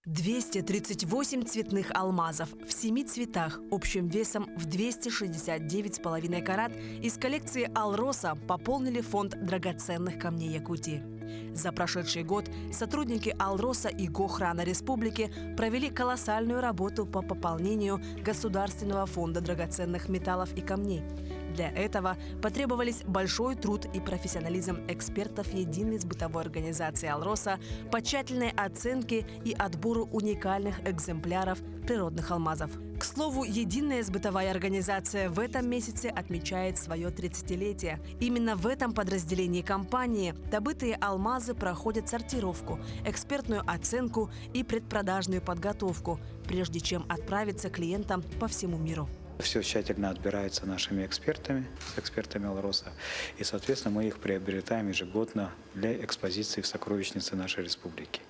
238 цветных алмазов в 7 цветах общим весом в 269,5 карат из коллекции «Алроса» пополнили фонд драгоценных камней Якутии. За прошедший год сотрудники «Алроса» и Гохрана Республики провели колоссальную работу по пополнению Государственного фонда драгоценных металлов и камней. Для этого потребовались большой труд и профессионализм экспертов единой сбытовой организации «Алроса» по тщательной оценке и отбору уникальных экземпляров природных алмазов. К слову, единая сбытовая организация в этом месяце отмечает свое 30-летие. Именно в этом подразделении компании добытые алмазы проходят сортировку, экспертную оценку и предпродажную подготовку, прежде чем отправиться клиентам по всему миру. Все тщательно отбирается нашими экспертами, с экспертами «Алроса», и, соответственно, мы их приобретаем ежегодно для экспозиции в сокровищнице нашей республики.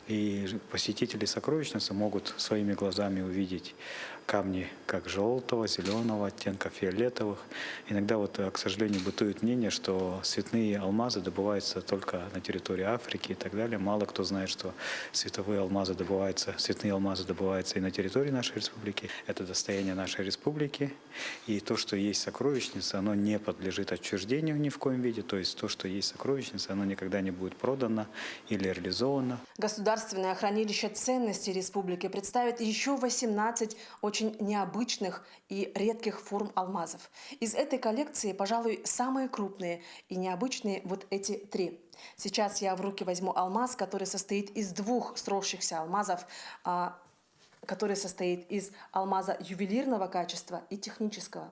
И посетители сокровищницы могут своими глазами увидеть камни как желтого, зеленого, оттенка фиолетовых. Иногда, к сожалению, бытует мнение, что цветные алмазы добываются только на территории Африки и так далее. Мало кто знает, что цветные алмазы добываются и на территории нашей республики. Это достояние нашей республики. И то, что есть сокровищница, оно не подлежит отчуждению ни в коем виде. То есть то, что есть сокровищница, оно никогда не будет продано или реализовано. Государственное хранилище ценностей республики представит еще 18 очень необычных и редких форм алмазов. Из этой коллекции, пожалуй, самые крупные и необычные вот эти 3. Сейчас я в руки возьму алмаз, который состоит из 2 сросшихся алмазов, который состоит из алмаза ювелирного качества и технического.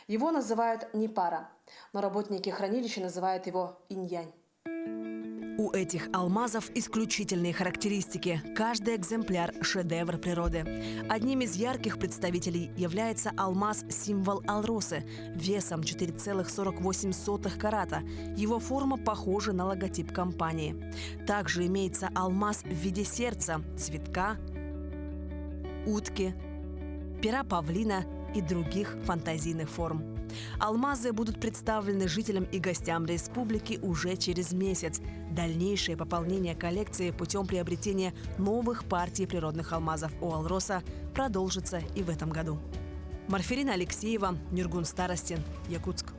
Его называют непара, но работники хранилища называют его инь-янь. У этих алмазов исключительные характеристики. Каждый экземпляр – шедевр природы. Одним из ярких представителей является алмаз-символ «Алросы» весом 4,48 карата. Его форма похожа на логотип компании. Также имеется алмаз в виде сердца, цветка, утки, пера павлина и других фантазийных форм. Алмазы будут представлены жителям и гостям республики уже через месяц. Дальнейшее пополнение коллекции путем приобретения новых партий природных алмазов у «Алроса» продолжится и в этом году. Марферина Алексеева, Нюргун Старостин, Якутск.